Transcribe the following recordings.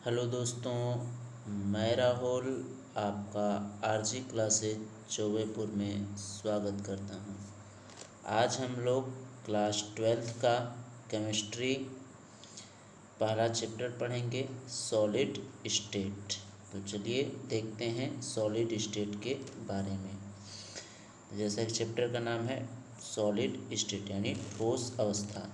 Hello दोस्तों, मैं राहुल आपका आरजी क्लासेज चौबेपुर में स्वागत करता हूं। आज हम लोग क्लास 12th का केमिस्ट्री पहला चैप्टर पढ़ेंगे, सॉलिड स्टेट। तो चलिए देखते हैं सॉलिड स्टेट के बारे में। जैसा कि चैप्टर का नाम है सॉलिड स्टेट यानी ठोस अवस्था।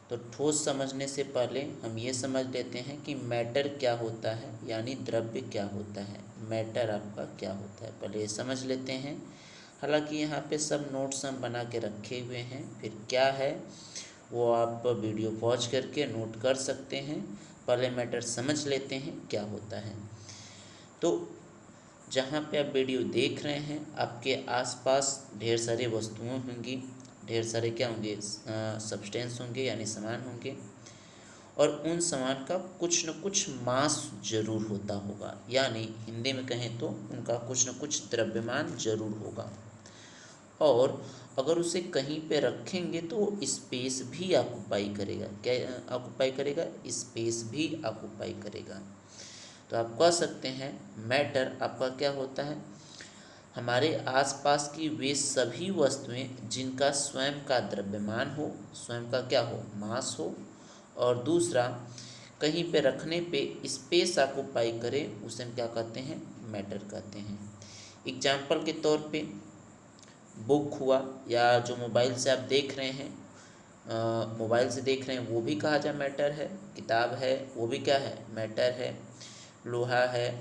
तो ठोस समझने से पहले हम ये समझ लेते हैं कि मैटर क्या होता है, यानी द्रव्य क्या होता है। मैटर आपका क्या होता है, पहले ये समझ लेते हैं। हालांकि यहाँ पे सब नोट्स हम बना के रखे हुए हैं, फिर क्या है वो आप वीडियो पॉज करके नोट कर सकते हैं। पहले मैटर समझ लेते हैं क्या होता है। तो जहाँ पे आप वीडियो देख रहे हैं, आपके आसपास ढेर सारी वस्तुएं होंगी, ढेर सारे क्या होंगे, सब्सटेंस होंगे यानी सामान होंगे, और उन सामान का कुछ न कुछ मास जरूर होता होगा, यानी हिंदी में कहें तो उनका कुछ न कुछ द्रव्यमान जरूर होगा। और अगर उसे कहीं पे रखेंगे तो स्पेस भी ऑक्युपाई करेगा। क्या ऑक्युपाई करेगा? स्पेस भी ऑक्युपाई करेगा। तो आप कह सकते हैं मैटर आपका क्या होता है, हमारे आसपास की वे सभी वस्तुएं जिनका स्वयं का द्रव्यमान हो, स्वयं का क्या हो, मास हो, और दूसरा कहीं पे रखने पे स्पेस ऑक्युपाई करे, उसे हम क्या कहते हैं, मैटर कहते हैं। एग्जाम्पल के तौर पे बुक हुआ, या जो मोबाइल से आप देख रहे हैं, मोबाइल से देख रहे हैं वो भी कहा जाए मैटर है। किताब है वो भी क्या है, मैटर है। लोहा है,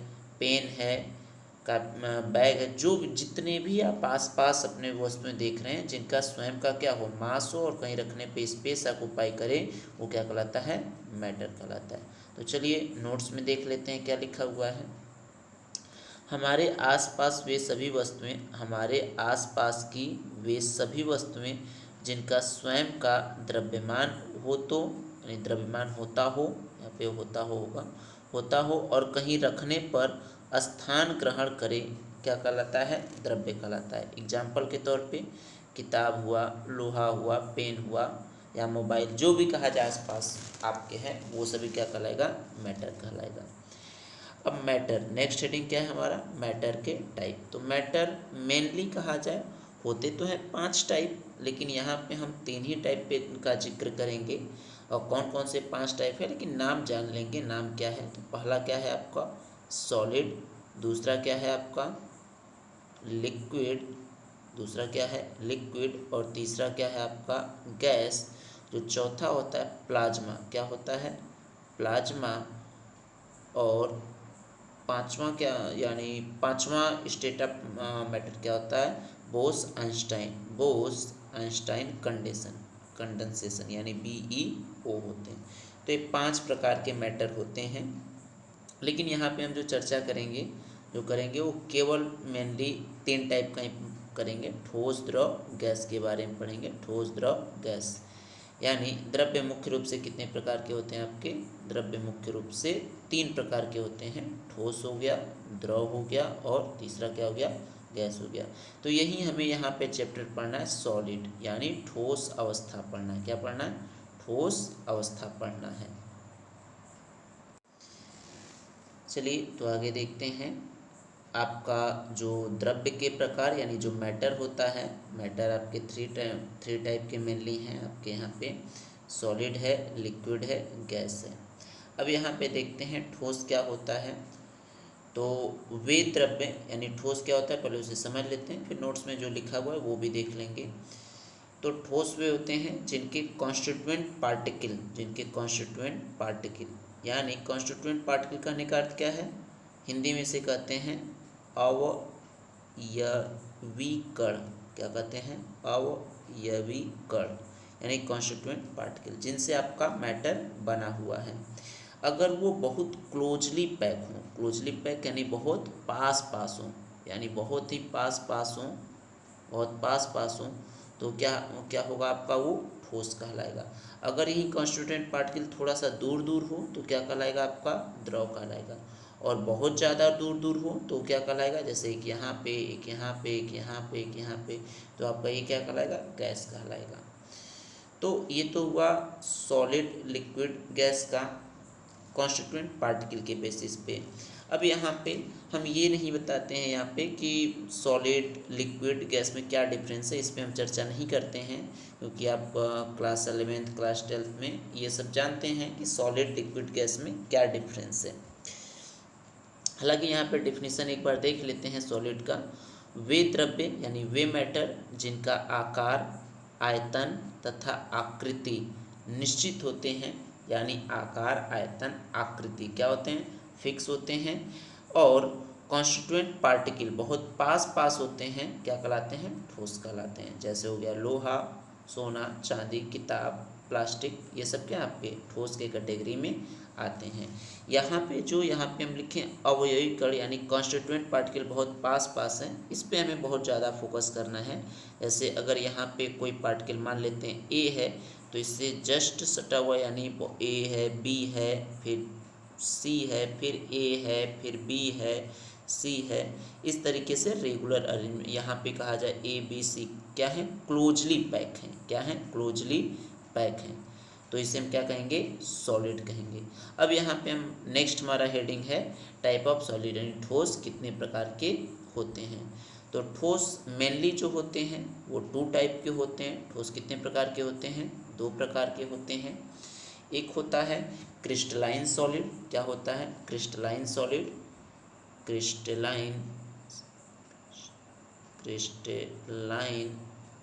पेन है, का बैग है, जो जितने भी आप आसपास अपने वस्तुएं देख रहे हैं जिनका स्वयं का क्या हो, मास हो, और कहीं रखने पे स्पेस ऑक्युपाई करे, वो क्या कहलाता है, मैटर कहलाता है। तो चलिए नोट्स में देख लेते हैं क्या लिखा हुआ है। हमारे आसपास वे सभी वस्तुएं, हमारे आसपास की वे सभी वस्तुएं जिनका स्वयं का द्रव्यमान हो, तो यानी द्रव्यमान होता हो, यहाँ पे होता हो होगा, होता हो, और कहीं रखने पर स्थान ग्रहण करे, क्या कहलाता है, द्रव्य कहलाता है। एग्जाम्पल के तौर पे किताब हुआ, लोहा हुआ, पेन हुआ, या मोबाइल, जो भी कहा जाए आसपास आपके हैं, वो सभी क्या कहलाएगा, मैटर कहलाएगा। अब मैटर नेक्स्ट हेडिंग क्या है हमारा, मैटर के टाइप। तो मैटर मेनली कहा जाए होते तो हैं 5 टाइप, लेकिन यहाँ पे हम 3 ही टाइप पे इनका जिक्र करेंगे। और कौन कौन से 5 टाइप है, लेकिन नाम जान लेंगे, नाम क्या है। तो पहला क्या है आपका सॉलिड, दूसरा क्या है आपका लिक्विड, दूसरा क्या है लिक्विड, और तीसरा क्या है आपका गैस, जो चौथा होता है प्लाज्मा, क्या होता है, प्लाज्मा, और पांचवा क्या, यानी पांचवा स्टेट ऑफ मैटर क्या होता है, बोस आइंस्टाइन कंडेंसेशन यानी BeO होते हैं। तो ये 5 प्रकार के मैटर होते हैं, लेकिन यहाँ पे हम जो चर्चा करेंगे, जो करेंगे वो केवल मेनली 3 टाइप का ही करेंगे। ठोस, द्रव, गैस के बारे में पढ़ेंगे। ठोस, द्रव, गैस, यानी द्रव्य मुख्य रूप से कितने प्रकार के होते हैं आपके, द्रव्य मुख्य रूप से 3 प्रकार के होते हैं। ठोस हो गया, द्रव हो गया, और तीसरा क्या हो गया, गैस हो गया। तो यही हमें यहाँ पे चैप्टर पढ़ना है, सॉलिड यानी ठोस अवस्था पढ़ना है। क्या पढ़ना है, ठोस अवस्था पढ़ना है। चलिए तो आगे देखते हैं। आपका जो द्रव्य के प्रकार यानी जो मैटर होता है, मैटर आपके थ्री टाइप के मेनली हैं आपके यहाँ पे, सॉलिड है, लिक्विड है, गैस है। अब यहाँ पे देखते हैं ठोस क्या होता है। तो वे द्रव्य यानी ठोस क्या होता है, पहले उसे समझ लेते हैं, फिर नोट्स में जो लिखा हुआ है वो भी देख लेंगे। तो ठोस वे होते हैं जिनके कॉन्स्टिट्यूएंट पार्टिकल, यानी कॉन्स्टिट्यूएंट पार्टिकल कहने का अर्थ क्या है, हिंदी में से कहते हैं अवयवी कण। क्या कहते हैं, अवयवी कण, यानी कॉन्स्टिट्यूएंट पार्टिकल, जिनसे आपका मैटर बना हुआ है। अगर वो बहुत क्लोजली पैक हों, क्लोजली पैक यानी बहुत पास पास हों, यानी बहुत ही पास पास हों, बहुत पास पास हों, तो क्या क्या होगा आपका, वो ठोस कहलाएगा। अगर यही कॉन्स्टिट्यूएंट पार्टिकल थोड़ा सा दूर दूर हो तो क्या कहलाएगा, आपका द्रव कहलाएगा। और बहुत ज़्यादा दूर दूर हो तो क्या कहलाएगा, जैसे एक यहाँ पे, एक यहाँ पे, एक यहाँ पे, एक यहाँ पे, तो आपका ये क्या कहलाएगा, गैस कहलाएगा। तो ये तो हुआ सॉलिड, लिक्विड, गैस का कॉन्स्टिट्यूएंट पार्टिकल के बेसिस पे। अब यहाँ पे हम ये नहीं बताते हैं यहाँ पे कि सॉलिड लिक्विड गैस में क्या डिफरेंस है, इस पे हम चर्चा नहीं करते हैं, क्योंकि आप क्लास 11th क्लास 12th में ये सब जानते हैं कि सॉलिड लिक्विड गैस में क्या डिफरेंस है। हालांकि यहाँ पे डेफिनेशन एक बार देख लेते हैं सॉलिड का। वे द्रव्य यानी वे मैटर जिनका आकार, आयतन तथा आकृति निश्चित होते हैं, यानी आकार, आयतन, आकृति क्या होते हैं, फिक्स होते हैं, और कॉन्स्टिट्यूएंट पार्टिकल बहुत पास पास होते हैं, क्या कहलाते हैं, ठोस कहलाते हैं। जैसे हो गया लोहा, सोना, चांदी, किताब, प्लास्टिक, ये सब क्या आपके ठोस के कैटेगरी में आते हैं। यहाँ पे हम लिखें अवयवी कण यानी कॉन्स्टिट्यूएंट पार्टिकल बहुत पास पास हैं, इस पे हमें बहुत ज़्यादा फोकस करना है। जैसे अगर यहाँ पे कोई पार्टिकल मान लेते हैं ए है, तो इससे जस्ट सटा हुआ यानी ए है, बी है, फिर सी है, फिर ए है, फिर बी है, सी है, इस तरीके से रेगुलर अरेंजमेंट। यहाँ पे कहा जाए ए बी सी क्या है, क्लोजली पैक हैं, क्या है, क्लोजली पैक हैं, तो इसे हम क्या कहेंगे, सॉलिड कहेंगे। अब यहाँ पे हम नेक्स्ट हमारा हेडिंग है टाइप ऑफ सॉलिड, यानी ठोस कितने प्रकार के होते हैं। तो ठोस मेनली जो होते हैं वो 2 टाइप के होते हैं। ठोस कितने प्रकार के होते हैं, 2 प्रकार के होते हैं। एक होता है क्रिस्टलाइन सॉलिड, क्या होता है, crystalline solid, crystalline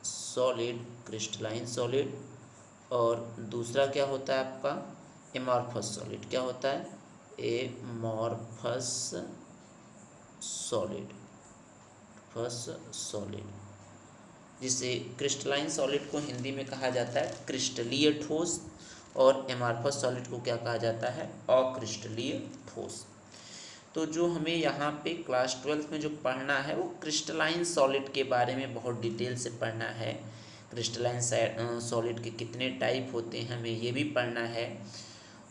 solid, crystalline solid. और दूसरा क्या होता है आपका एमॉर्फस सॉलिड, क्या होता है, एमॉर्फस सॉलिड, जिसे क्रिस्टलाइन सॉलिड को हिंदी में कहा जाता है क्रिस्टलीय ठोस, और एमॉर्फस सॉलिड को क्या कहा जाता है, अक्रिस्टलीय ठोस। तो जो हमें यहाँ पे क्लास 12th में जो पढ़ना है वो क्रिस्टलाइन सॉलिड के बारे में बहुत डिटेल से पढ़ना है। क्रिस्टलाइन सॉलिड के कितने टाइप होते हैं हमें ये भी पढ़ना है,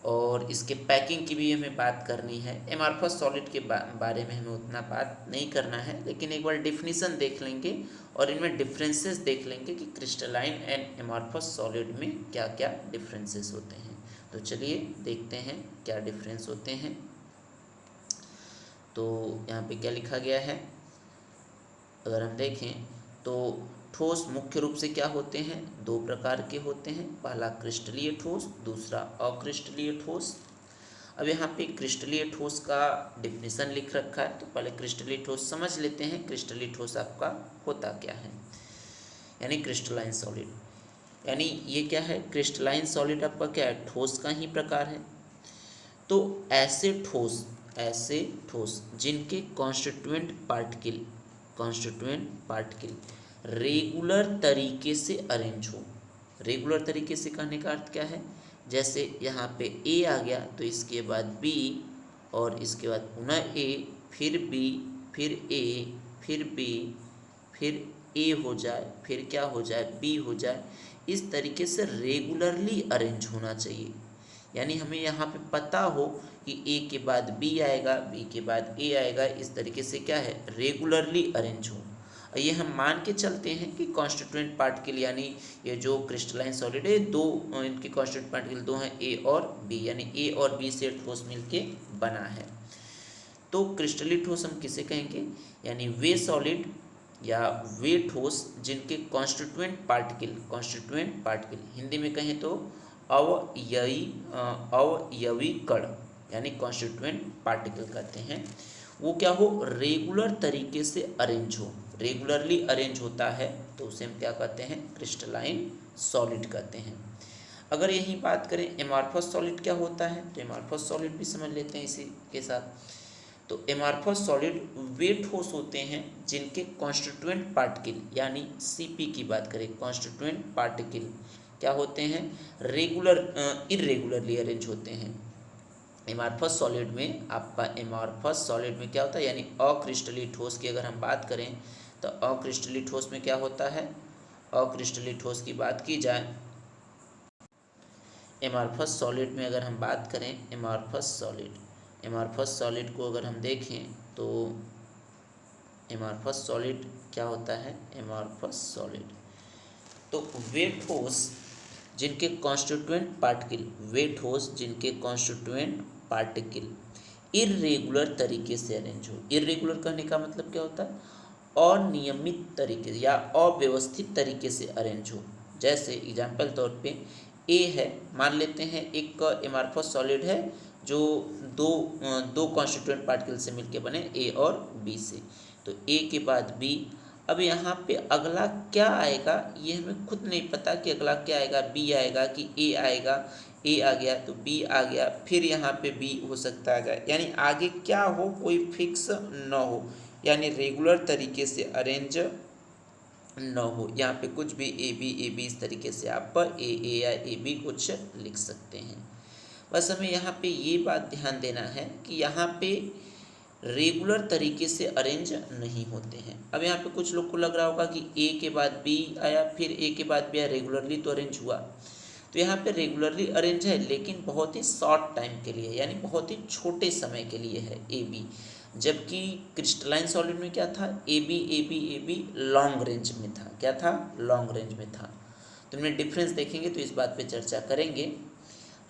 और इसके पैकिंग की भी हमें बात करनी है। एमॉर्फस सॉलिड के बारे में हमें उतना बात नहीं करना है, लेकिन एक बार डिफिनीसन देख लेंगे और इनमें डिफरेंसेस देख लेंगे कि क्रिस्टलाइन एंड एमॉर्फस सॉलिड में क्या क्या डिफरेंसेस होते हैं। तो चलिए देखते हैं क्या डिफरेंस होते हैं। तो यहाँ पे क्या लिखा गया है, अगर हम देखें तो ठोस मुख्य रूप से क्या होते हैं, 2 प्रकार के होते हैं। पहला क्रिस्टलीय ठोस, दूसरा अक्रिस्टलीय ठोस। अब यहाँ पे क्रिस्टलीय ठोस का डिफिनीसन लिख रखा है, तो पहले क्रिस्टलीय ठोस समझ लेते हैं। क्रिस्टलीय ठोस आपका होता क्या है, यानी क्रिस्टलाइन सॉलिड, यानी ये क्या है, क्रिस्टलाइन सॉलिड आपका क्या है, ठोस का ही प्रकार है। तो ऐसे ठोस जिनके कॉन्स्टिट्यूएंट पार्टिकल रेगुलर तरीके से अरेंज हो। रेगुलर तरीके से कहने का अर्थ क्या है, जैसे यहाँ पे ए आ गया तो इसके बाद बी, और इसके बाद पुनः ए, फिर बी, फिर ए, फिर बी, फिर ए हो जाए, फिर क्या हो जाए, बी हो जाए। इस तरीके से रेगुलरली अरेंज होना चाहिए, यानी हमें यहाँ पे पता हो कि ए के बाद बी आएगा, बी के बाद ए आएगा, इस तरीके से क्या है, रेगुलरली अरेंज हो। ये हम मान के चलते हैं कि कॉन्स्टिट्यूएंट पार्टिकल यानी ये जो क्रिस्टलाइन सॉलिड है, 2 इनके कॉन्स्टिट्यूएंट पार्टिकल 2 हैं, ए और बी, यानी ए और बी से ठोस मिलके बना है। तो क्रिस्टलीय ठोस हम किसे कहेंगे, यानी वे सॉलिड या वे ठोस जिनके कॉन्स्टिट्यूएंट पार्टिकल हिंदी में कहें तो अवयवी कण यानी कॉन्स्टिट्यूएंट पार्टिकल कहते हैं। वो क्या हो, रेगुलर तरीके से अरेंज हो, रेगुलरली अरेंज होता है, तो उसे हम क्या कहते हैं, क्रिस्टलाइन सॉलिड कहते हैं। अगर यही बात करें एमॉर्फस सॉलिड क्या होता है, तो एमॉर्फस सॉलिड भी समझ लेते हैं इसी के साथ। तो एमॉर्फस सॉलिड वे ठोस होते हैं जिनके कॉन्स्टिट्यूएंट पार्टिकल यानी सीपी की बात करें, कॉन्स्टिट्यूएंट पार्टिकल क्या होते हैं, इरेगुलरली अरेंज होते हैं। एमॉर्फस सॉलिड में आपका एमॉर्फस सॉलिड में क्या होता है, यानी अक्रिस्टलीय ठोस की अगर हम बात करें तो अक्रिस्टलीय ठोस में क्या होता है, अक्रिस्टलीय ठोस की बात की जाए, एमॉर्फस सॉलिड में अगर हम बात करें एमॉर्फस सॉलिड को अगर हम देखें तो एमॉर्फस सॉलिड क्या होता है, एमॉर्फस सॉलिड तो वे ठोस जिनके कॉन्स्टिट्यूएंट पार्टिकल इर्रेगुलर तरीके से अरेंज हो। इर्रेगुलर कहने का मतलब क्या होता है? अनियमित तरीके से या अव्यवस्थित तरीके से अरेंज हो। जैसे एग्जाम्पल तौर पे ए है, मान लेते हैं एक एमार्फस सॉलिड है जो दो कॉन्स्टिट्यूएंट पार्टिकल से मिलके बने, ए और बी से। तो ए के बाद बी, अब यहाँ पे अगला क्या आएगा ये हमें खुद नहीं पता कि अगला क्या आएगा, बी आएगा कि ए आएगा। ए आ गया तो बी आ गया, फिर यहाँ पे बी हो सकता है, यानी आगे क्या हो कोई फिक्स न हो, यानी रेगुलर तरीके से अरेंज न हो। यहाँ पे कुछ भी ए बी इस तरीके से आप ए या ए बी कुछ लिख सकते हैं। बस हमें यहाँ पे ये बात ध्यान देना है कि यहाँ पे रेगुलर तरीके से अरेंज नहीं होते हैं। अब यहाँ पे कुछ लोग को लग रहा होगा कि ए के बाद बी आया, फिर ए के बाद बी आया, रेगुलरली तो अरेंज हुआ। तो यहाँ पे रेगुलरली अरेंज है लेकिन बहुत ही शॉर्ट टाइम के लिए, यानी बहुत ही छोटे समय के लिए है ए बी। जबकि क्रिस्टलाइन सॉलिड में क्या था, ए बी लॉन्ग रेंज में था। क्या था? लॉन्ग रेंज में था। तो हमने डिफरेंस देखेंगे तो इस बात पे चर्चा करेंगे।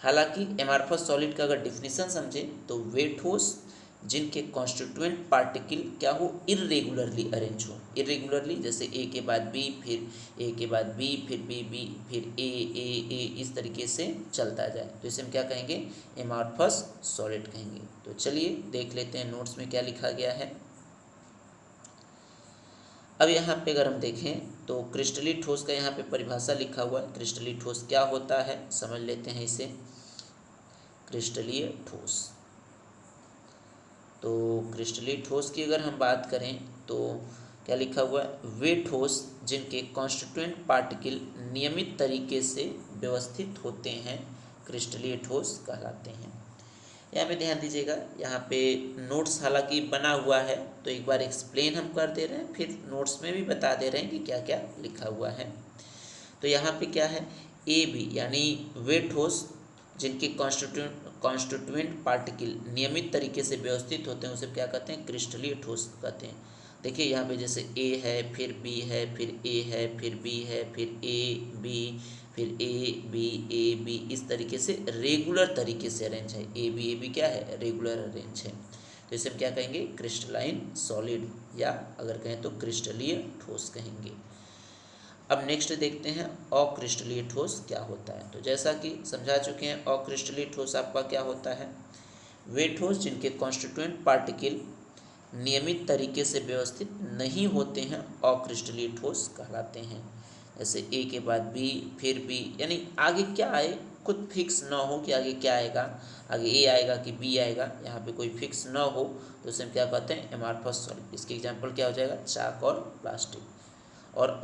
हालांकि एमार्फस सॉलिड का अगर डिफिनीशन समझे तो वे ठोस जिनके कॉन्स्टिट्यूएंट पार्टिकल क्या हो, इर्रेगुलरली अरेंज हो। इर्रेगुलरली जैसे ए के बाद बी, फिर ए के बाद बी, फिर बी, फिर ए, इस तरीके से चलता जाए, तो इसे हम क्या कहेंगे? एमार्फस सॉलिड कहेंगे। तो चलिए देख लेते हैं नोट्स में क्या लिखा गया है। अब यहाँ पे अगर हम देखें तो क्रिस्टली ठोस का यहाँ पे परिभाषा लिखा हुआ है। क्रिस्टली ठोस क्या होता है समझ लेते हैं इसे। क्रिस्टलीय ठोस, तो क्रिस्टलीय ठोस की अगर हम बात करें तो क्या लिखा हुआ है? वे ठोस जिनके कॉन्स्टिट्यूएंट पार्टिकल नियमित तरीके से व्यवस्थित होते हैं क्रिस्टलीय ठोस कहलाते हैं। यहाँ पे ध्यान दीजिएगा, यहाँ पे नोट्स हालांकि बना हुआ है तो एक बार एक्सप्लेन हम कर दे रहे हैं, फिर नोट्स में भी बता दे रहे हैं कि क्या क्या लिखा हुआ है। तो यहाँ पे क्या है? ए बी यानी वे ठोस जिनके कॉन्स्टिट्यूएंट पार्टिकल नियमित तरीके से व्यवस्थित होते हैं उसे क्या कहते हैं? क्रिस्टलीय ठोस कहते हैं। देखिए यहाँ पे जैसे ए है, फिर बी है, फिर ए है, फिर बी है, फिर ए बी, फिर ए बी इस तरीके से रेगुलर तरीके से अरेंज है। ए बी क्या है? रेगुलर अरेंज है। तो इसे हम क्या कहेंगे? क्रिस्टलाइन सॉलिड, या अगर कहें तो क्रिस्टलीय ठोस कहेंगे। अब नेक्स्ट देखते हैं अक्रिस्टलीय ठोस क्या होता है। तो जैसा कि समझा चुके हैं अक्रिस्टलीय ठोस आपका क्या होता है? वे ठोस जिनके कॉन्स्टिट्यूएंट पार्टिकल नियमित तरीके से व्यवस्थित नहीं होते हैं अक्रिस्टलीय ठोस कहलाते हैं। जैसे ए के बाद बी, फिर बी, यानी आगे क्या आए खुद फिक्स ना हो कि आगे क्या आएगा, आगे ए आएगा कि बी आएगा, यहाँ पे कोई फिक्स ना हो तो उसे हम क्या कहते हैं? Amorphous solid. इसके एग्जाम्पल क्या हो जाएगा? चाक और प्लास्टिक। और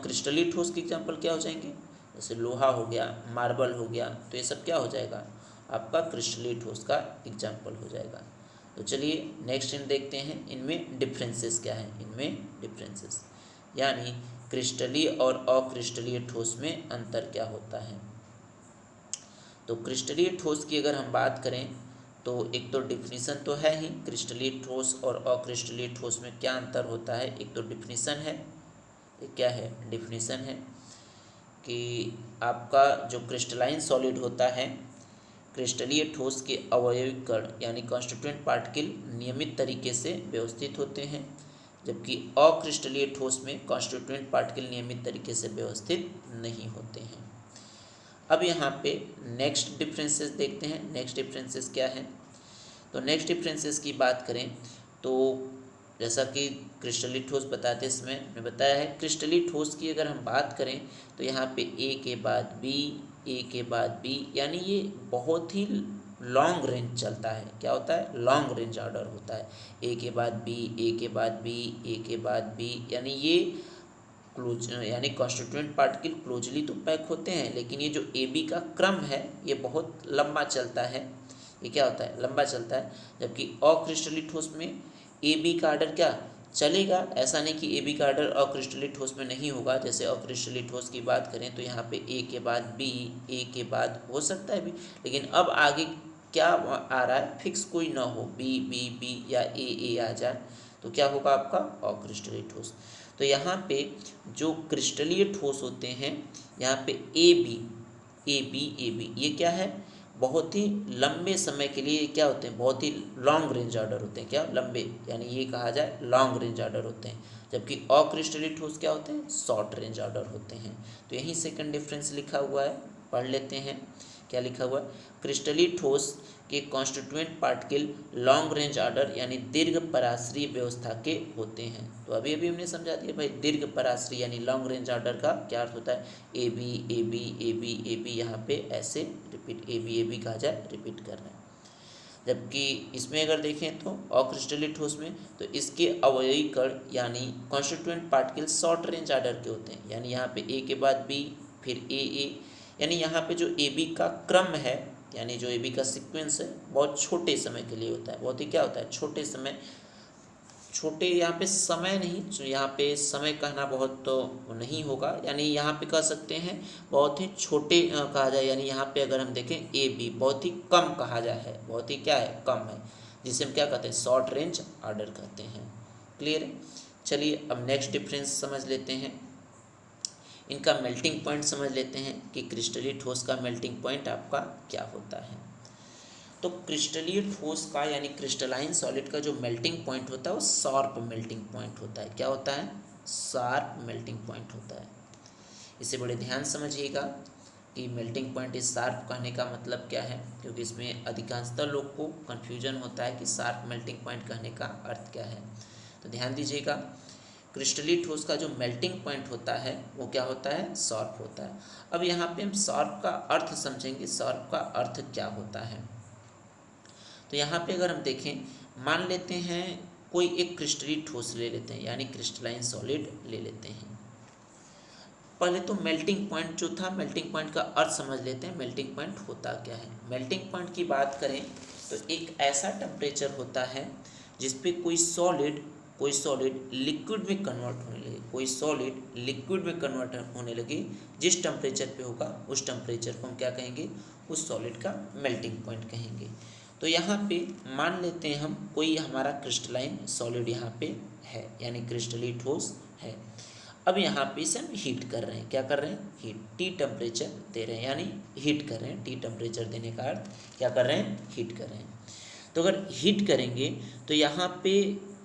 क्रिस्टलीय ठोस के एग्जाम्पल क्या हो जाएंगे? जैसे लोहा हो गया, मार्बल हो गया, तो ये सब क्या हो जाएगा? आपका क्रिस्टलीय ठोस का एग्जाम्पल हो जाएगा। तो चलिए नेक्स्ट इन देखते हैं इनमें डिफरेंसेस क्या है। इनमें डिफरेंसेस यानी क्रिस्टलीय और अक्रिस्टलीय ठोस में अंतर क्या होता है। तो क्रिस्टलीय ठोस की अगर हम बात करें तो एक तो डिफिनीसन तो है ही, क्रिस्टलीय ठोस और अक्रिस्टलीय ठोस में क्या अंतर होता है। एक तो डिफिनीसन है, ये क्या है? डिफिनीसन है कि आपका जो क्रिस्टलाइन सॉलिड होता है, क्रिस्टलीय ठोस के अवयविक कण यानी कॉन्स्टिट्यूएंट पार्टिकल नियमित तरीके से व्यवस्थित होते हैं, जबकि अक्रिस्टलीय ठोस में कॉन्स्टिट्यूएंट पार्टिकल नियमित तरीके से व्यवस्थित नहीं होते हैं। अब यहाँ पे नेक्स्ट डिफरेंसेस देखते हैं। नेक्स्ट डिफरेंसेस क्या है? तो नेक्स्ट डिफरेंसेस की बात करें तो जैसा कि क्रिस्टलीय ठोस बताते समय मैं बताया है, क्रिस्टलीय ठोस की अगर हम बात करें तो यहाँ पे ए के बाद बी, ए के बाद बी, यानी ये बहुत ही लॉन्ग रेंज चलता है। क्या होता है? लॉन्ग रेंज ऑर्डर होता है। ए के बाद बी, ए के बाद बी, ए के बाद बी, यानी ये क्लोज यानी कॉन्स्टिट्यूएंट पार्टिकल क्लोजली तो पैक होते हैं, लेकिन ये जो ए बी का क्रम है ये बहुत लंबा चलता है। ये क्या होता है? लंबा चलता है। जबकि अक्रिस्टलीय ठोस में ए बी का ऑर्डर क्या चलेगा, ऐसा नहीं कि ए बी का ऑर्डर अक्रिस्टलीय ठोस में नहीं होगा। जैसे अक्रिस्टलीय ठोस की बात करें तो यहाँ पे ए के बाद बी, ए के बाद हो सकता है बी, लेकिन अब आगे क्या आ रहा है फिक्स कोई ना हो, बी या ए आ जाए तो क्या होगा आपका? अक्रिस्टलीय ठोस। तो यहाँ पे जो क्रिस्टलीय ठोस होते हैं यहाँ पे ए बी ये क्या है? बहुत ही लंबे समय के लिए क्या होते हैं, बहुत ही लॉन्ग रेंज ऑर्डर होते हैं। क्या लंबे, यानी ये कहा जाए लॉन्ग रेंज ऑर्डर होते हैं, जबकि अक्रिस्टलीय ठोस क्या होते हैं, शॉर्ट रेंज ऑर्डर होते हैं। तो यही सेकंड डिफरेंस लिखा हुआ है, पढ़ लेते हैं क्या लिखा हुआ है। क्रिस्टलीय ठोस के constituent particle long range order यानी दीर्घ पराश्रयी व्यवस्था के होते हैं। तो अभी अभी हमने समझा दिया भाई, दीर्घ पराश्रयी यानी लॉन्ग रेंज ऑर्डर का क्या अर्थ होता है, A B A B A B A B, यहाँ पे ऐसे रिपीट ए बी कहा जाए, रिपीट कर रहे हैं। जबकि इसमें अगर देखें तो अक्रिस्टलीय ठोस में, तो इसके अवयवी कण यानी constituent particle short range order के होते हैं। यानी यहाँ पे ए के बाद बी, फिर ए, यानी यहाँ पे जो ए बी का क्रम है, यानी जो ए बी का सीक्वेंस है, बहुत छोटे समय के लिए होता है। बहुत ही क्या होता है, छोटे समय, छोटे यहाँ पे समय नहीं, यहाँ पे समय कहना बहुत तो नहीं होगा, यानी यहाँ पे कह सकते हैं बहुत ही छोटे कहा जाए। यानी यहाँ पे अगर हम देखें ए बी बहुत ही कम कहा जाए है, बहुत ही क्या है, कम है, जिसे हम क्या कहते हैं, शॉर्ट रेंज ऑर्डर कहते हैं। क्लियर है। चलिए अब नेक्स्ट डिफरेंस समझ लेते हैं, इनका मेल्टिंग पॉइंट समझ लेते हैं कि क्रिस्टलीय ठोस का मेल्टिंग पॉइंट आपका क्या होता है। तो क्रिस्टलीय ठोस का यानी क्रिस्टलाइन सॉलिड का जो मेल्टिंग पॉइंट होता है वो शार्प मेल्टिंग पॉइंट होता है। क्या होता है, शार्प मेल्टिंग पॉइंट होता है। इसे बड़े ध्यान समझिएगा कि मेल्टिंग पॉइंट इस शार्प कहने का मतलब क्या है, क्योंकि इसमें अधिकांशतः लोग को कन्फ्यूजन होता है कि शार्प मेल्टिंग पॉइंट कहने का अर्थ क्या है। तो ध्यान दीजिएगा, क्रिस्टलीय ठोस का जो मेल्टिंग पॉइंट होता है वो क्या होता है, शार्प होता है। अब यहाँ पे हम शार्प का अर्थ समझेंगे, शार्प का अर्थ क्या होता है। तो यहाँ पे अगर हम देखें, मान लेते हैं कोई एक क्रिस्टलीय ठोस ले लेते हैं, यानी क्रिस्टलाइन सॉलिड ले लेते हैं। पहले तो मेल्टिंग पॉइंट जो था, मेल्टिंग पॉइंट का अर्थ समझ लेते हैं, मेल्टिंग पॉइंट होता क्या है। मेल्टिंग पॉइंट की बात करें तो एक ऐसा टेम्परेचर होता है जिस पे कोई सॉलिड लिक्विड में कन्वर्ट होने लगे, कोई सॉलिड लिक्विड में कन्वर्ट होने लगे, जिस टेम्परेचर पे होगा उस टेम्परेचर को हम क्या कहेंगे, उस सॉलिड का मेल्टिंग पॉइंट कहेंगे। तो यहाँ पे मान लेते हैं हम कोई हमारा क्रिस्टलाइन सॉलिड यहाँ पे है, यानी क्रिस्टलीय ठोस है। अब यहाँ पे इसे हम हीट कर रहे हैं, क्या कर रहे हैं, हीट, टी टेम्परेचर दे रहे हैं, यानी हीट कर रहे हैं। टी टेम्परेचर देने का अर्थ क्या कर रहे हैं, हीट कर रहे हैं। तो अगर हीट करेंगे तो यहाँ पे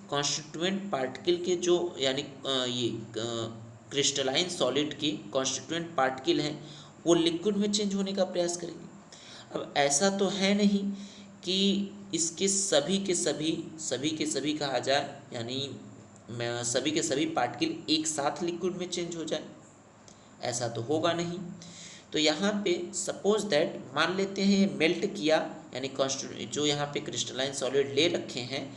कॉन्स्टिट्यूएंट पार्टिकल के जो यानी ये क्रिस्टलाइन सॉलिड के कॉन्स्टिट्यूएंट पार्टिकल हैं वो लिक्विड में चेंज होने का प्रयास करेंगे। अब ऐसा तो है नहीं कि इसके सभी के सभी कहा जाए, यानी सभी के सभी पार्टिकल एक साथ लिक्विड में चेंज हो जाए, ऐसा तो होगा नहीं। तो यहाँ पे सपोज दैट मान लेते हैं मेल्ट किया, यानी जो यहाँ पे क्रिस्टलाइन सॉलिड ले रखे हैं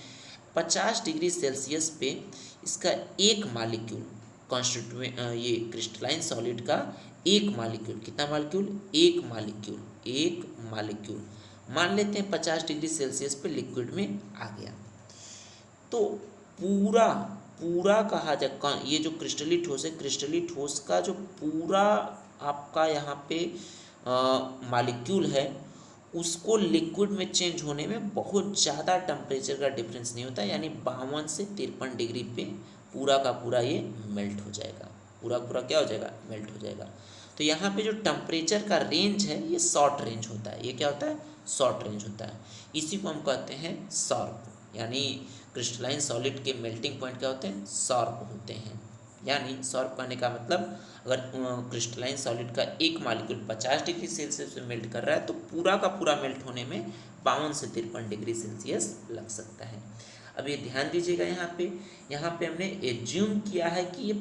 50 डिग्री सेल्सियस पे, इसका एक मालिक्यूल ये क्रिस्टलाइन सॉलिड का एक मालिक्यूल, कितना मालिक्यूल, एक मालिक्यूल मान लेते हैं 50 डिग्री सेल्सियस पे लिक्विड में आ गया। तो पूरा पूरा कहा जाए, ये जो क्रिस्टलीय ठोस है, क्रिस्टलीय ठोस का जो पूरा आपका यहाँ पे मालिक्यूल है उसको लिक्विड में चेंज होने में बहुत ज़्यादा टेम्परेचर का डिफरेंस नहीं होता, यानी 52 से 53 डिग्री पे पूरा का पूरा ये मेल्ट हो जाएगा, पूरा क्या हो जाएगा, मेल्ट हो जाएगा। तो यहाँ पे जो टेम्परेचर का रेंज है ये शॉर्ट रेंज होता है, ये क्या होता है, शॉर्ट रेंज होता है। इसी को हम कहते हैं शार्प, यानी क्रिस्टलाइन सॉलिड के मेल्टिंग पॉइंट क्या होते हैं, शार्प होते हैं। यानी शार्प कहने का मतलब अगर क्रिस्टलाइन सॉलिड का एक मालिक्यूल 50 डिग्री सेल्सियस में मेल्ट कर रहा है तो पूरा का पूरा मेल्ट होने में 52 से 53 डिग्री सेल्सियस लग सकता है। अब ये ध्यान दीजिएगा, यहाँ पे हमने एज्यूम किया है कि ये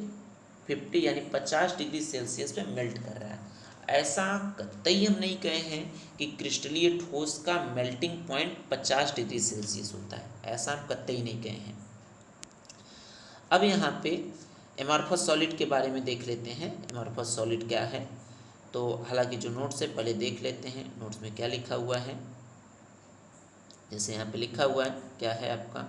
50 यानी 50 डिग्री सेल्सियस पे मेल्ट कर रहा है। ऐसा कतई हम नहीं कहे हैं कि क्रिस्टलीय ठोस का मेल्टिंग पॉइंट 50 डिग्री सेल्सियस होता है, ऐसा हम कतई नहीं कहे हैं। अब यहाँ पे एमॉर्फस सॉलिड के बारे में देख लेते हैं, एमॉर्फस सॉलिड क्या है। तो हालांकि जो नोट्स है पहले देख लेते हैं, नोट्स में क्या लिखा हुआ है। जैसे यहाँ पे लिखा हुआ है, क्या है आपका,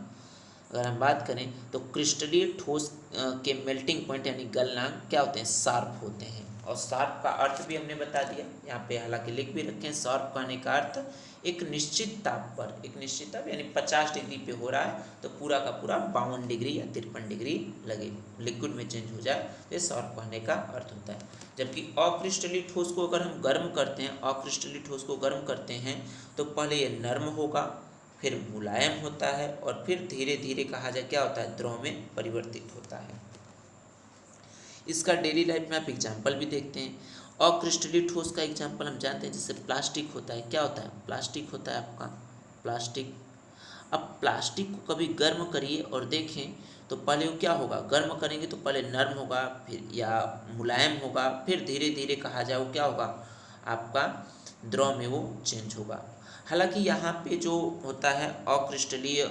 अगर हम बात करें तो क्रिस्टलीय ठोस के मेल्टिंग पॉइंट यानी गलनांक क्या होते हैं, शार्प होते हैं। और शार्प का अर्थ भी हमने बता दिया, यहाँ पे हालांकि लिख भी रखे हैं। शार्प कहने का अर्थ एक निश्चित ताप पर, एक निश्चित ताप यानी 50 डिग्री पे हो रहा है तो पूरा का पूरा 52 डिग्री या 53 डिग्री लगे लिक्विड में चेंज हो जाए, तो ये शार्प कहने का अर्थ होता है। जबकि अक्रिस्टलीय ठोस को अगर हम गर्म करते हैं, अक्रिस्टलीय ठोस को गर्म करते हैं तो पहले ये नर्म होगा, फिर मुलायम होता है और फिर धीरे धीरे कहा जाए क्या होता है, द्रव में परिवर्तित होता है। इसका डेली लाइफ में आप एग्जाम्पल भी देखते हैं। अक्रिस्टलीय ठोस का एग्जाम्पल हम जानते हैं, जैसे प्लास्टिक होता है। क्या होता है, प्लास्टिक होता है आपका प्लास्टिक। अब प्लास्टिक को कभी गर्म करिए और देखें तो पहले वो क्या होगा, गर्म करेंगे तो पहले नर्म होगा, फिर या मुलायम होगा, फिर धीरे धीरे कहा जाए वो क्या होगा, आपका द्रव में वो चेंज होगा। हालांकि यहाँ पे जो होता है अक्रिस्टलीय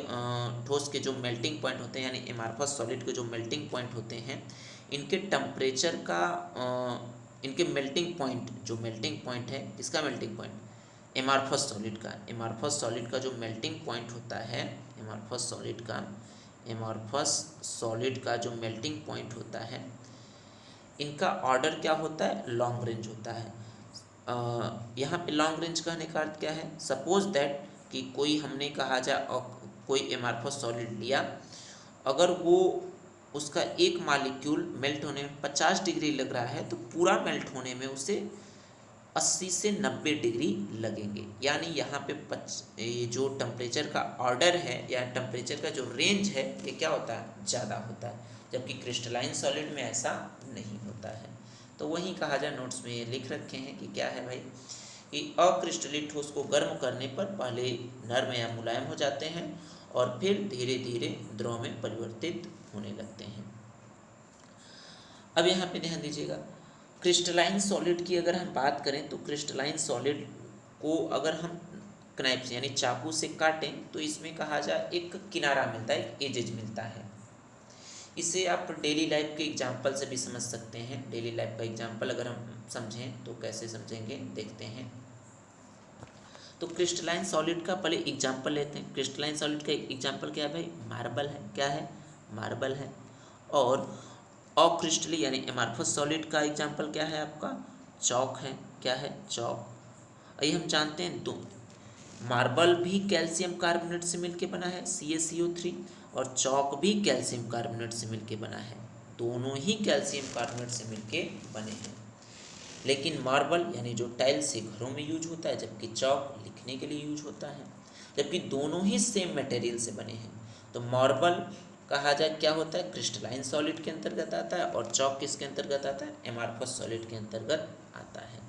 ठोस के जो मेल्टिंग पॉइंट होते हैं यानी एमार्फस सॉलिड के जो मेल्टिंग पॉइंट होते हैं, इनके टेम्परेचर का इनके मेल्टिंग पॉइंट, जो मेल्टिंग पॉइंट है, किसका मेल्टिंग पॉइंट, एमार्फस सॉलिड का। एमार्फस सॉलिड का जो मेल्टिंग पॉइंट होता है, एमार्फस सॉलिड का जो मेल्टिंग पॉइंट होता है, इनका ऑर्डर क्या होता है, लॉन्ग रेंज होता है। यहाँ पे लॉन्ग रेंज कहने का अर्थ क्या है, सपोज दैट कि कोई हमने कहा जाए कोई एमार्फस सॉलिड लिया, अगर वो उसका एक मालिक्यूल मेल्ट होने में 50 डिग्री लग रहा है तो पूरा मेल्ट होने में उसे 80 से 90 डिग्री लगेंगे। यानी यहाँ पे ये जो टेम्परेचर का ऑर्डर है या टेम्परेचर का जो रेंज है ये क्या होता है, ज़्यादा होता है, जबकि क्रिस्टलाइन सॉलिड में ऐसा नहीं होता है। तो वही कहा जाए, नोट्स में ये लिख रखे हैं कि क्या है भाई, कि अक्रिस्टलीय ठोस को गर्म करने पर पहले नर्म या मुलायम हो जाते हैं और फिर धीरे धीरे द्रव में परिवर्तित होने लगते हैं। अब यहाँ पे ध्यान दीजिएगा, क्रिस्टलाइन सॉलिड की अगर हम बात करें तो क्रिस्टलाइन सॉलिड को अगर हम कनाइफ से यानी चाकू से काटें तो इसमें कहा जाए एक किनारा मिलता है, एक एजेज मिलता है। इसे आप डेली लाइफ के एग्जाम्पल से भी समझ सकते हैं। डेली लाइफ का एग्जाम्पल अगर हम समझें तो कैसे समझेंगे, देखते हैं। तो क्रिस्टलाइन सॉलिड का पहले एग्जाम्पल लेते हैं। क्रिस्टलाइन सॉलिड का एग्जाम्पल क्या है भाई, मार्बल है। क्या है, मार्बल है। और अक्रिस्टलीय यानी एमार्फस सॉलिड का एग्जाम्पल क्या है आपका, चौक है। क्या है, चौक। आइए हम जानते हैं, दो मार्बल भी कैल्शियम कार्बोनेट से मिलके बना है CaCO3, और चौक भी कैल्शियम कार्बोनेट से मिलके बना है। दोनों ही कैल्शियम कार्बोनेट से मिलके बने हैं। लेकिन मार्बल यानी जो टाइल्स से घरों में यूज होता है, जबकि चौक लिखने के लिए यूज होता है, जबकि दोनों ही सेम मटेरियल से बने हैं। तो मार्बल कहा जाए क्या होता है, क्रिस्टलाइन सॉलिड के अंतर्गत आता है, और चौक किसके अंतर्गत आता है, एमार्फस सॉलिड के अंतर्गत आता है।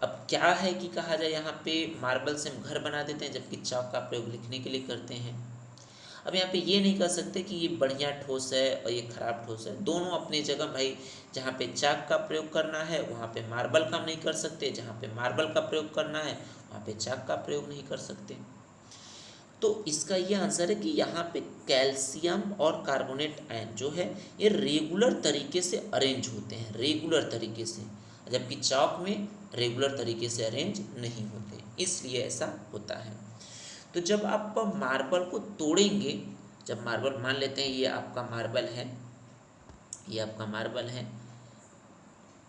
अब क्या है कि कहा जाए यहाँ पे मार्बल से हम घर बना देते हैं, जबकि चौक का प्रयोग लिखने के लिए करते हैं। अब यहाँ पे ये नहीं कह सकते कि ये बढ़िया ठोस है और ये खराब ठोस है, दोनों अपनी जगह भाई। जहाँ पे चाक का प्रयोग करना है वहाँ पे मार्बल का हम नहीं कर सकते, जहाँ पे मार्बल का प्रयोग करना है वहाँ पे चाक का प्रयोग नहीं कर सकते। तो इसका ये आंसर है कि यहाँ पे कैल्शियम और कार्बोनेट आयन जो है ये रेगुलर तरीके से अरेंज होते हैं, रेगुलर तरीके से, जबकि चौक में रेगुलर तरीके से अरेंज नहीं होते, इसलिए ऐसा होता है। तो जब आप मार्बल को तोड़ेंगे, जब मार्बल मान लेते हैं ये आपका मार्बल है, ये आपका मार्बल है,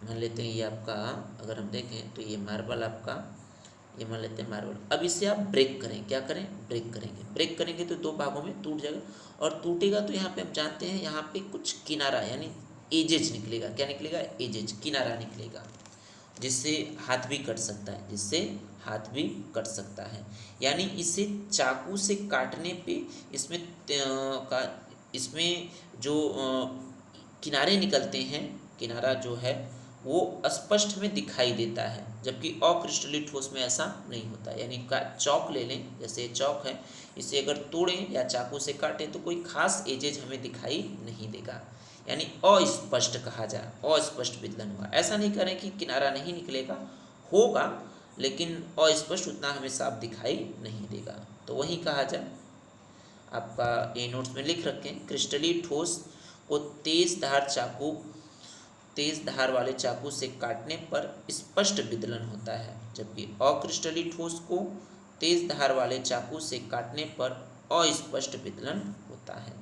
मान लेते हैं ये आपका, अगर हम देखें तो ये मार्बल आपका, ये मान लेते हैं मार्बल। अब इसे आप ब्रेक करें, क्या करें, ब्रेक करेंगे। ब्रेक करेंगे तो दो भागों में टूट जाएगा, और टूटेगा तो यहाँ पे हम जानते हैं यहाँ पे कुछ किनारा यानी एजेज निकलेगा। क्या निकलेगा, एजेज, किनारा निकलेगा, जिससे हाथ भी कट सकता है, जिससे हाथ भी कट सकता है। यानी इसे चाकू से काटने पे इसमें जो किनारे निकलते हैं, किनारा जो है वो स्पष्ट में दिखाई देता है, जबकि अक्रिस्टलीय ठोस में ऐसा नहीं होता। यानी चौक ले लें, जैसे चौक है, इसे अगर तोड़ें या चाकू से काटें तो कोई खास एजेज हमें दिखाई नहीं देगा, यानी अस्पष्ट कहा जाए, अस्पष्ट विदलन हुआ। ऐसा नहीं करें कि किनारा नहीं निकलेगा, होगा लेकिन अस्पष्ट, उतना हमें साफ दिखाई नहीं देगा। तो वही कहा जाए, आपका ये नोट्स में लिख रखें, क्रिस्टलीय ठोस को तेज धार वाले चाकू से काटने पर स्पष्ट विदलन होता है, जबकि अक्रिस्टलीय ठोस को तेज धार वाले चाकू से काटने पर अस्पष्ट विदलन होता है। होता है।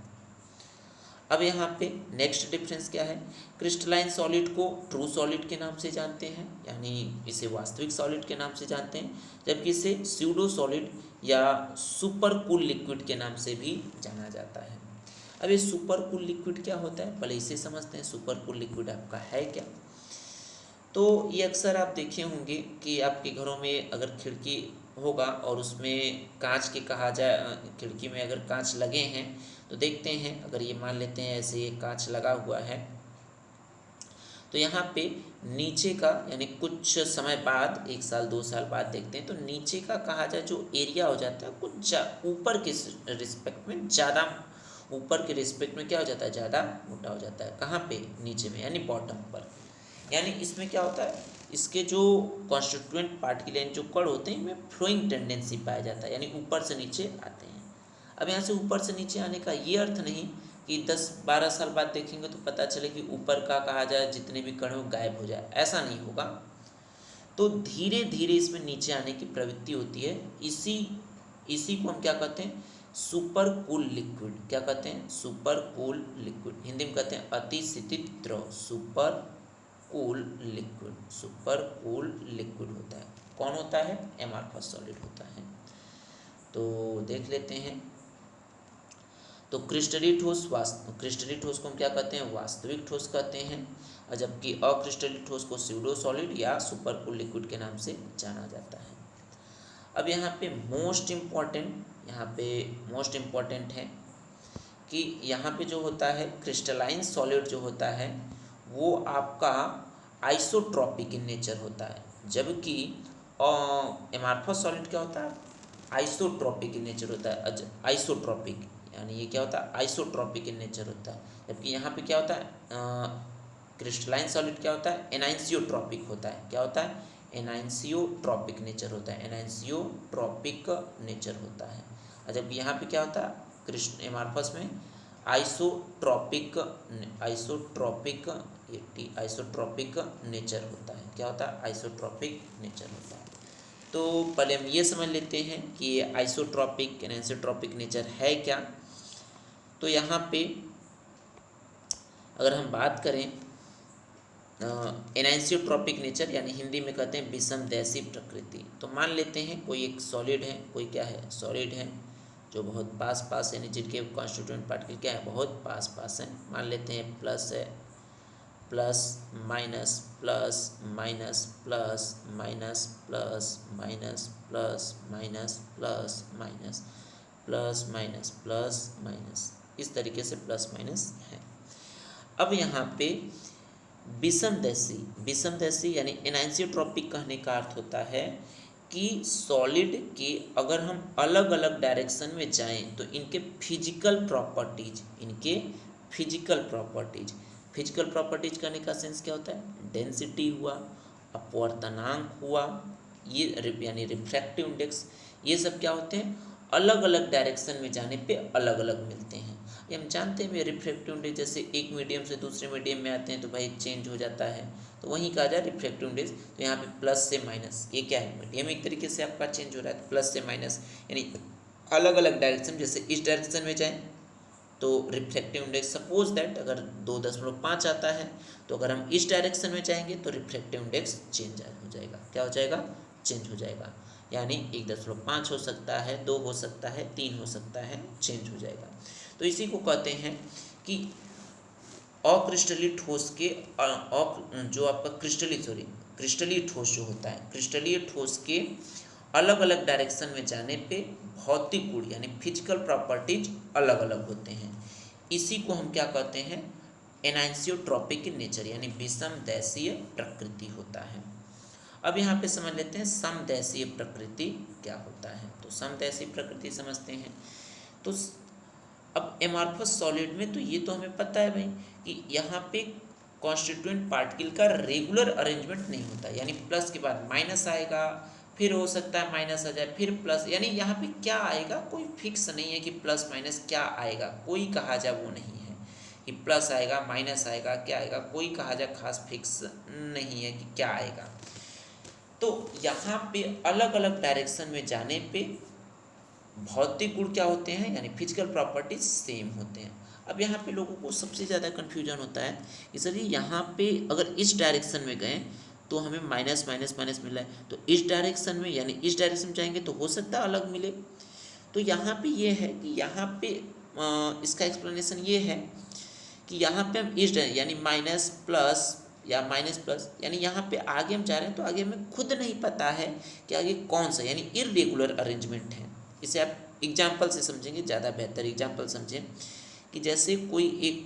अब यहाँ पे नेक्स्ट डिफरेंस क्या है, क्रिस्टलाइन सॉलिड को ट्रू सॉलिड के नाम से जानते हैं, यानी इसे वास्तविक सॉलिड के नाम से जानते हैं, जबकि इसे स्यूडो सॉलिड या सुपर कूल लिक्विड के नाम से भी जाना जाता है। अब ये सुपर कूल लिक्विड क्या होता है, पहले इसे समझते हैं। सुपर कूल लिक्विड आपका है क्या? तो ये अक्सर आप देखे होंगे कि आपके घरों में अगर खिड़की होगा और उसमें कांच के कहा जाए, खिड़की में अगर कांच लगे हैं तो देखते हैं, अगर ये मान लेते हैं ऐसे ये कांच लगा हुआ है, तो यहाँ पे नीचे का यानी कुछ समय बाद, 1 साल 2 साल बाद देखते हैं तो नीचे का कहा जाए जो एरिया हो जाता है कुछ ऊपर के रिस्पेक्ट में ज़्यादा, ऊपर के रिस्पेक्ट में क्या हो जाता है, ज़्यादा मोटा हो जाता है। कहाँ पे? नीचे में, यानी बॉटम पर। यानी इसमें क्या होता है, इसके जो कॉन्स्टिट्यूएंट पार्टिकल जो कण होते हैं इनमें फ्लोइंग टेंडेंसी पाया जाता है, यानी ऊपर से नीचे आते हैं। अब यहाँ से ऊपर से नीचे आने का ये अर्थ नहीं कि 10-12 साल बाद देखेंगे तो पता चले कि ऊपर का कहा जाए जितने भी कण हो गायब हो जाए, ऐसा नहीं होगा। तो धीरे धीरे इसमें नीचे आने की प्रवृत्ति होती है। इसी को हम क्या कहते हैं, सुपर कूल लिक्विड। क्या कहते हैं? Super cool liquid. हिंदी में कहते हैं अतिशीतित द्रव, super cool liquid. Super cool liquid होता है। कौन होता है? एमार्फस सॉलिड होता है। तो देख लेते हैं। तो क्रिस्टलीय ठोस को हम क्या कहते हैं? वास्तविक ठोस कहते हैं, और जबकि अक्रिस्टलीय ठोस को स्यूडो सॉलिड या सुपर कूल लिक्विड के नाम से जाना जाता है। अब यहाँ पे मोस्ट इम्पॉर्टेंट है कि यहाँ पे जो होता है क्रिस्टलाइन सॉलिड जो होता है वो आपका आइसोट्रॉपिक इन नेचर होता है, जबकि एमार्फस सॉलिड क्या होता है? आइसोट्रॉपिक इन नेचर होता है। आइसोट्रॉपिक यानी ये क्या होता है? आइसोट्रॉपिक इन नेचर होता है। जबकि यहाँ पे क्या होता है, क्रिस्टलाइन सॉलिड क्या होता है? एनाइंसियोट्रॉपिक होता है। क्या होता है? एनाइंसियोट्रॉपिक नेचर होता है। एनाइंसियोट्रॉपिक नेचर होता है। और जबकि यहाँ पे क्या होता है, एमार्फस में आइसोट्रॉपिक नेचर होता है। क्या होता है? आइसोट्रॉपिक नेचर होता है। तो पहले हम ये समझ लेते हैं कि ये आइसोट्रॉपिक एनाइसोट्रॉपिक नेचर है क्या। तो यहाँ पे अगर हम बात करें एनाइसोट्रॉपिक नेचर, यानी हिंदी में कहते हैं विषमदैशी प्रकृति। तो मान लेते हैं कोई एक सॉलिड है, कोई क्या है? सॉलिड है, जो बहुत पास यानी जिनके कॉन्स्टिट्यूएंट पार्टिकल क्या है? बहुत पास हैं। मान लेते हैं प्लस है, plus minus plus minus plus minus plus minus plus minus plus minus plus minus plus minus, इस तरीके से प्लस माइनस है। अब यहाँ पे विषमदैशी यानी एनाइसोट्रॉपिक कहने का अर्थ होता है कि सॉलिड के अगर हम अलग अलग डायरेक्शन में जाएं तो इनके फिजिकल प्रॉपर्टीज करने का सेंस क्या होता है? डेंसिटी हुआ, अपवर्तनांक हुआ, ये यानी रिफ्रैक्टिव इंडेक्स, ये सब क्या होते हैं? अलग अलग डायरेक्शन में जाने पे अलग अलग मिलते हैं। ये हम जानते हैं रिफ्रैक्टिव इंडेक्स, जैसे एक मीडियम से दूसरे मीडियम में आते हैं तो भाई चेंज हो जाता है, तो वहीं कहा जाए रिफ्रैक्टिव इंडेक्स। तो यहाँ पे प्लस से माइनस, ये क्या है? मीडियम एक तरीके से आपका चेंज हो रहा है। प्लस से माइनस यानी अलग अलग डायरेक्शन, जैसे इस डायरेक्शन में जाएँ तो रिफ्रैक्टिव इंडेक्स सपोज दैट अगर 2.5 आता है, तो अगर हम इस डायरेक्शन में जाएंगे तो रिफ्रैक्टिव इंडेक्स चेंज हो जाएगा। क्या हो जाएगा? चेंज हो जाएगा। यानी 1.5 हो सकता है, 2 हो सकता है, 3 हो सकता है, चेंज हो जाएगा। तो इसी को कहते हैं कि अक्रिस्टलीय ठोस के जो आपका क्रिस्टलीय ठोस जो होता है, क्रिस्टलीय ठोस के अलग अलग डायरेक्शन में जाने पे भौतिक गुण यानी फिजिकल प्रॉपर्टीज अलग अलग होते हैं। इसी को हम क्या कहते हैं? एनाइसोट्रॉपिक नेचर यानी विषमदैशीय प्रकृति होता है। अब यहाँ पे समझ लेते हैं समदैशीय प्रकृति क्या होता है। तो समदैशीय प्रकृति समझते हैं। तो अब एमार्फस सॉलिड में तो ये तो हमें पता है भाई कि यहाँ पे कॉन्स्टिट्यूएंट पार्टिकल का रेगुलर अरेंजमेंट नहीं होता, यानी प्लस के बाद माइनस आएगा, फिर हो सकता है माइनस आ जाए, फिर प्लस, यानी यहाँ पे क्या आएगा कोई फिक्स नहीं है कि प्लस माइनस क्या आएगा, कोई कहा जाए वो नहीं है कि प्लस आएगा माइनस आएगा क्या आएगा, कोई कहा जाए खास फिक्स नहीं है कि क्या आएगा। तो यहाँ पे अलग अलग डायरेक्शन में जाने पे भौतिक गुण क्या होते हैं, यानी फिजिकल प्रॉपर्टीज सेम होते हैं। अब यहाँ पे लोगों को सबसे ज़्यादा कन्फ्यूजन होता है कि सर जी यहाँ पे अगर इस डायरेक्शन में गए तो हमें माइनस माइनस माइनस मिला है, तो इस डायरेक्शन में यानी इस डायरेक्शन में जाएंगे तो हो सकता है अलग मिले। तो यहाँ पे ये है कि यहाँ पे इसका एक्सप्लेनेशन ये है कि यहाँ पे हम इस यानी माइनस प्लस या माइनस प्लस, यानी यहाँ पे आगे हम जा रहे हैं तो आगे हमें खुद नहीं पता है कि आगे कौन सा, यानी इररेगुलर अरेंजमेंट है। इसे आप एग्जाम्पल से समझेंगे ज़्यादा बेहतर। एग्जाम्पल समझें कि जैसे कोई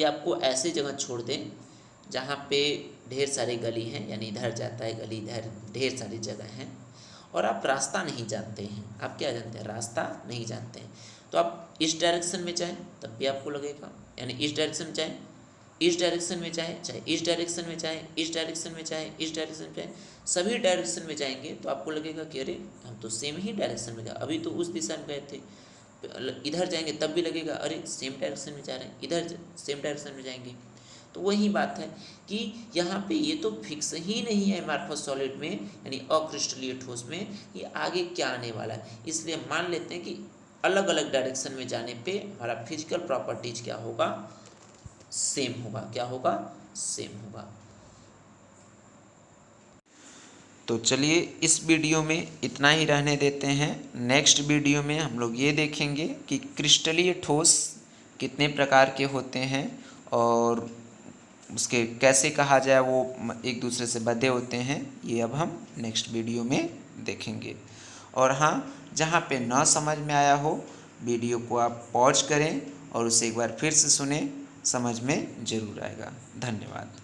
आपको ऐसे जगह छोड़ दे जहाँ पे ढेर सारी गली हैं, यानी इधर जाता है गली, इधर ढेर सारी जगह हैं, और आप रास्ता नहीं जानते हैं। आप क्या जानते हैं, रास्ता नहीं जानते हैं। तो आप इस डायरेक्शन में जाएं तब भी आपको लगेगा, यानी इस डायरेक्शन में जाएं, इस डायरेक्शन में जाएं, चाहे इस डायरेक्शन में जाएं, इस डायरेक्शन में जाएं, इस डायरेक्शन में जाएं, सभी डायरेक्शन में जाएंगे तो आपको लगेगा कि अरे हम तो सेम ही डायरेक्शन में गए, अभी तो उस दिशा में गए थे। इधर जाएंगे तब भी लगेगा अरे सेम डायरेक्शन में जा रहे हैं, इधर सेम डायरेक्शन में जाएंगे। तो वही बात है कि यहाँ पे ये तो फिक्स ही नहीं है एमॉर्फस सॉलिड में, यानी अक्रिस्टलीय ठोस में, कि आगे क्या आने वाला है। इसलिए मान लेते हैं कि अलग अलग डायरेक्शन में जाने पे हमारा फिजिकल प्रॉपर्टीज क्या होगा, सेम होगा। क्या होगा, सेम होगा। तो चलिए इस वीडियो में इतना ही रहने देते हैं। नेक्स्ट वीडियो में हम लोग ये देखेंगे कि क्रिस्टलीय ठोस कितने प्रकार के होते हैं और उसके कैसे कहा जाए वो एक दूसरे से बंधे होते हैं, ये अब हम नेक्स्ट वीडियो में देखेंगे। और हाँ, जहाँ पे ना समझ में आया हो वीडियो को आप पॉज करें और उसे एक बार फिर से सुने, समझ में ज़रूर आएगा। धन्यवाद।